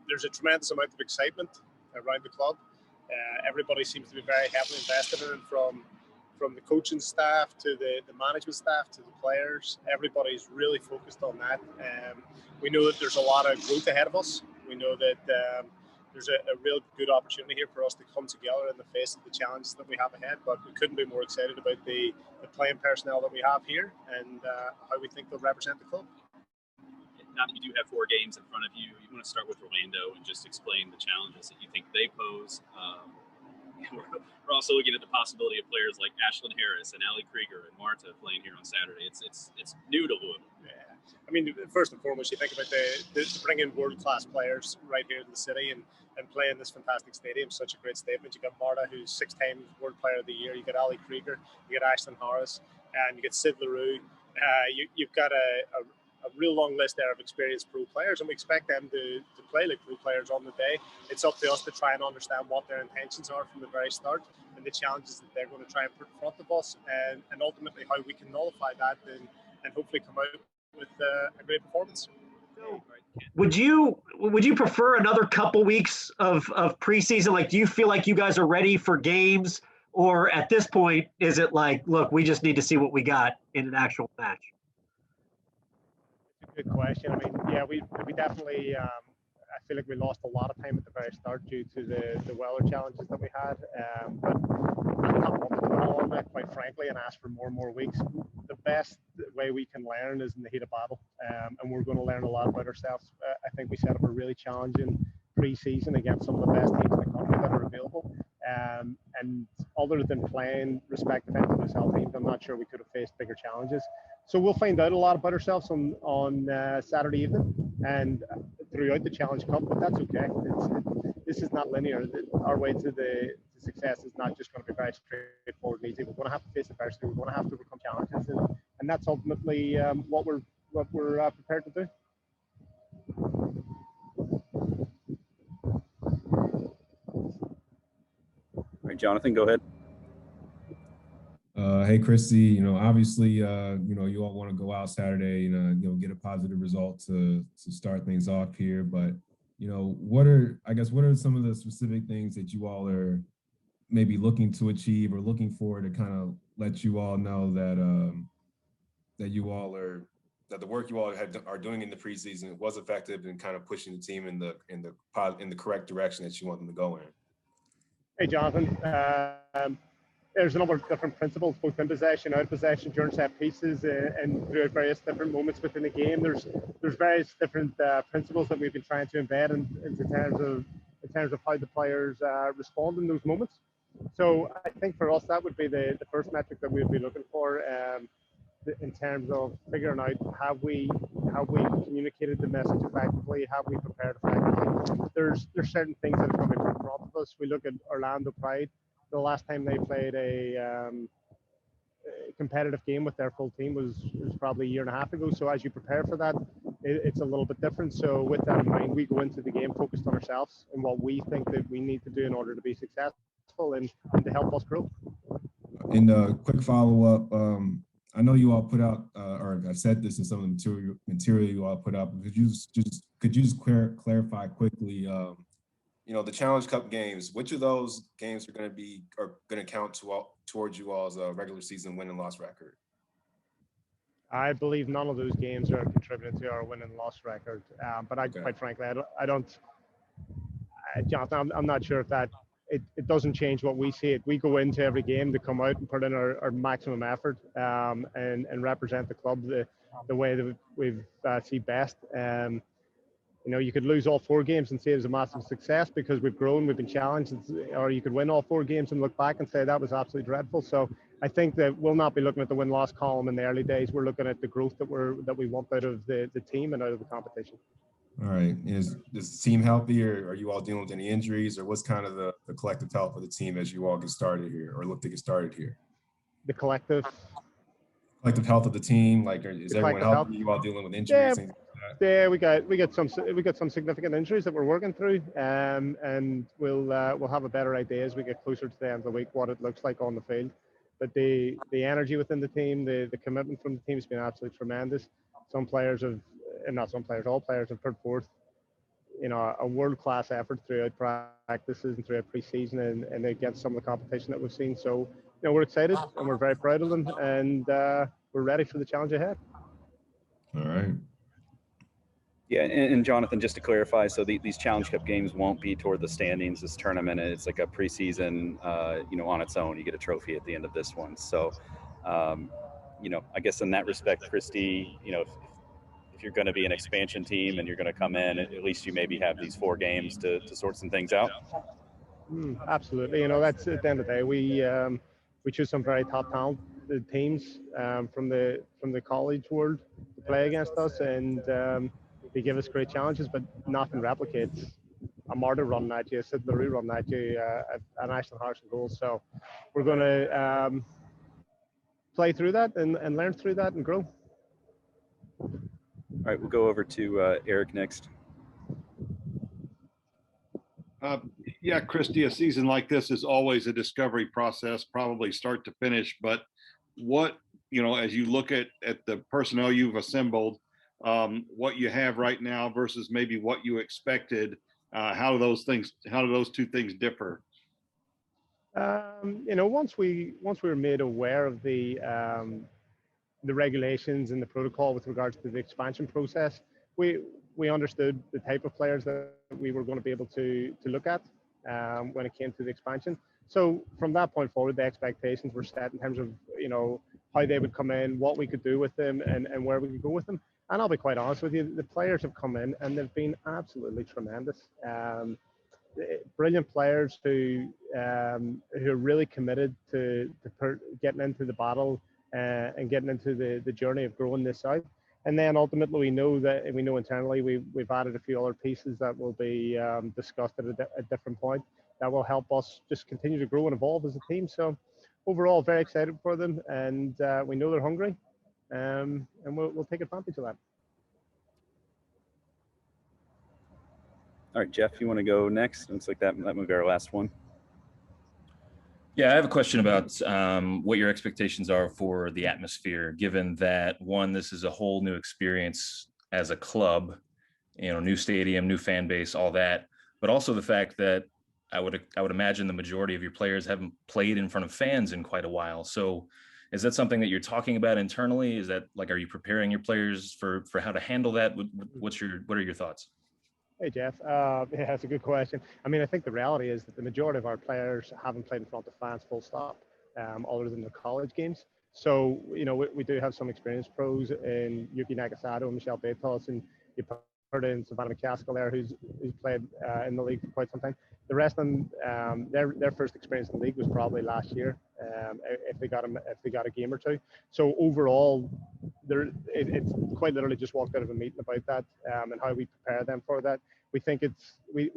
There's a tremendous amount of excitement around the club. Everybody seems to be very heavily invested in it, from the coaching staff to the management staff to the players. Everybody's really focused on that. We know that there's a lot of growth ahead of us. We know that there's a real good opportunity here for us to come together in the face of the challenges that we have ahead. But we couldn't be more excited about the playing personnel that we have here and how we think they'll represent the club. Now that you do have 4 games in front of you, you want to start with Orlando and just explain the challenges that you think they pose. We're also looking at the possibility of players like Ashlyn Harris and Krieger and Marta playing here on Saturday. It's new to Louisville. Yeah. I mean, first and foremost, you think about to bring in world-class players right here in the city and play in this fantastic stadium. Such a great statement. You got Marta, who's 6-time World Player of the Year. You got Krieger. You got Ashlyn Harris, and you got Sid LaRue. You've got a real long list there of experienced pro players, and we expect them to play like pro players on the day. It's up to us to try and understand what their intentions are from the very start and the challenges that they're going to try and put in front of us, and ultimately how we can nullify that and hopefully come out with a great performance. Would you prefer another couple weeks of preseason? Like, do you feel like you guys are ready for games, or at this point is it like, look, we just need to see what we got in an actual match? Good question. I mean, yeah, we definitely. I feel like we lost a lot of time at the very start due to the weather challenges that we had. But I'm not one to dwell on that, quite frankly, and ask for more and more weeks. The best way we can learn is in the heat of battle, and we're going to learn a lot about ourselves. I think we set up a really challenging pre-season against some of the best teams in the country that are available. And other than playing respective NWSL teams, I'm not sure we could have faced bigger challenges. So we'll find out a lot about ourselves on Saturday evening and throughout the Challenge Cup, but that's okay. This is not linear. Our way to success is not just going to be very straightforward and easy. We're going to have to face adversity. We're going to have to overcome challenges, and that's ultimately what we're prepared to do. All right, Jonathan, go ahead. Hey, Christy, obviously, you all want to go out Saturday and, get a positive result to start things off here. But, what are some of the specific things that you all are maybe looking to achieve or looking for to kind of let you all know that that the work you all are doing in the preseason was effective and kind of pushing the team in the correct direction that you want them to go in? Hey, Jonathan. There's a number of different principles, both in possession, out of possession, during set pieces, and throughout various different moments within the game. There's various different principles that we've been trying to embed in terms of how the players respond in those moments. So I think for us that would be the first metric that we'd be looking for in terms of figuring out how we communicated the message effectively, how we prepared effectively. There's certain things that are going to be put in front of us. We look at Orlando Pride. The last time they played a competitive game with their full team was probably a year and a half ago. So as you prepare for that, it's a little bit different. So with that in mind, we go into the game focused on ourselves and what we think that we need to do in order to be successful and to help us grow. And a quick follow-up, I know you all put out, or I said this in some of the material you all put out, but could you just clarify quickly, the Challenge Cup games, which of those games are going to count towards you all's regular season win and loss record? I believe none of those games are contributing to our win and loss record. But quite frankly, I don't, Jonathan, I'm not sure if that, it doesn't change what we see. We go into every game to come out and put in our maximum effort and represent the club the way that we've see best. You could lose all 4 games and say it was a massive success because we've grown, we've been challenged, or you could win all 4 games and look back and say that was absolutely dreadful. So I think that we'll not be looking at the win-loss column in the early days. We're looking at the growth that we want out of the team and out of the competition. All right. Is the team healthy, or are you all dealing with any injuries, or what's kind of the collective health of the team as you all get started here or look to get started here? The collective health of the team, like is everyone healthy? You all dealing with injuries? Yeah. Yeah, we got some significant injuries that we're working through, and we'll have a better idea as we get closer to the end of the week what it looks like on the field. But the energy within the team, the commitment from the team has been absolutely tremendous. All players have put forth a world-class effort throughout practices and throughout pre-season and against some of the competition that we've seen. So, we're excited and we're very proud of them, and we're ready for the challenge ahead. All right. Yeah, and Jonathan, just to clarify, so these Challenge Cup games won't be toward the standings. This tournament, it's like a preseason, on its own. You get a trophy at the end of this one. So, I guess in that respect, Christy, if you're going to be an expansion team and you're going to come in, at least you maybe have these 4 games to sort some things out. Absolutely. That's at the end of the day. We choose some very top talented teams from the college world to play against us, and they give us great challenges, but nothing replicates a Marta run at you, a Sid LaRue run at you, an Ashlyn Harris goals. So we're going to play through that and learn through that and grow. All right, we'll go over to Eric next. Yeah, Christy, a season like this is always a discovery process, probably start to finish. But what, as you look at the personnel you've assembled, what you have right now versus maybe what you expected, how do those 2 things differ? Once we were made aware of the regulations and the protocol with regards to the expansion process, we understood the type of players that we were going to be able to look at when it came to the expansion. So from that point forward, the expectations were set in terms of how they would come in, what we could do with them, and where we could go with them. And I'll be quite honest with you, the players have come in and they've been absolutely tremendous. Brilliant players who are really committed to getting into the battle and getting into the journey of growing this out. And then ultimately we know internally we've added a few other pieces that will be discussed at a different point that will help us just continue to grow and evolve as a team. So overall, very excited for them, and we know they're hungry, and we'll take advantage of that. All right, Jeff, you want to go next? Looks like that might be our last one. Yeah, I have a question about what your expectations are for the atmosphere, given that, one, this is a whole new experience as a club, new stadium, new fan base, all that, but also the fact that I would imagine the majority of your players haven't played in front of fans in quite a while. So is that something that you're talking about internally? Is that are you preparing your players for how to handle that? What are your thoughts? Hey, Jeff. Yeah, that's a good question. I mean, I think the reality is that the majority of our players haven't played in front of fans, full stop, other than the college games. So, we do have some experienced pros in Yuki Nagasato, Michelle Betos, and you heard in Savannah McCaskill there, who's played in the league for quite some time. The rest of them, their first experience in the league was probably last year, if they got a game or two. So overall, it's quite literally just walked out of a meeting about that and how we prepare them for that. We think we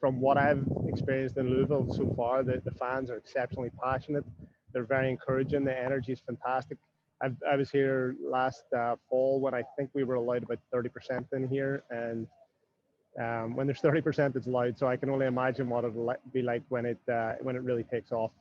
from what I've experienced in Louisville so far, the fans are exceptionally passionate. They're very encouraging. The energy is fantastic. I was here last fall when I think we were allowed about 30% in here, and when there's 30%, it's loud. So I can only imagine what it'll be like when it really takes off.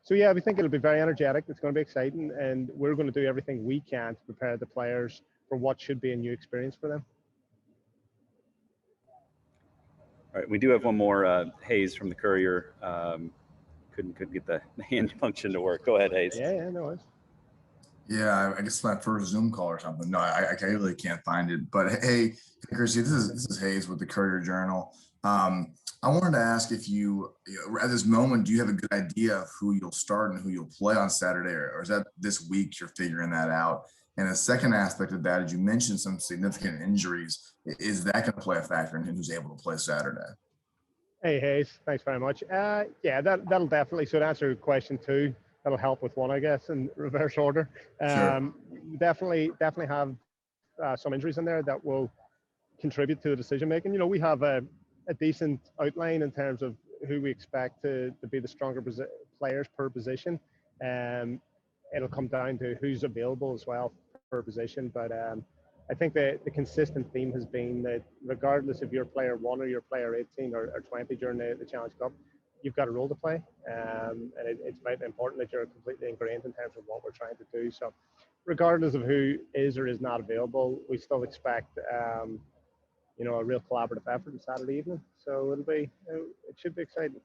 So yeah, we think it'll be very energetic. It's going to be exciting, and we're going to do everything we can to prepare the players for what should be a new experience for them. All right, we do have one more. Hayes from the Courier couldn't get the hand function to work. Go ahead, Hayes. Yeah, no worries. Yeah, I guess my first Zoom call or something. No, I really can't find it. But hey, Chrissy, this is Hayes with the Courier Journal. I wanted to ask if you at this moment, do you have a good idea of who you'll start and who you'll play on Saturday, or is that this week you're figuring that out? And the second aspect of that is you mentioned some significant injuries. Is that going to play a factor in who's able to play Saturday? Hey, Hayes, thanks very much. Yeah, that'll definitely. So to answer your question two, that'll help with one, I guess, in reverse order. Sure. Definitely have some injuries in there that will contribute to the decision making. We have a decent outline in terms of who we expect to be the stronger players per position. It'll come down to who's available as well per position. But I think the consistent theme has been that regardless if you're player 1 or you're player 18 or 20 during the Challenge Cup, you've got a role to play. And it's very important that you're completely ingrained in terms of what we're trying to do. So regardless of who is or is not available, we still expect a real collaborative effort on Saturday evening. So it should be exciting.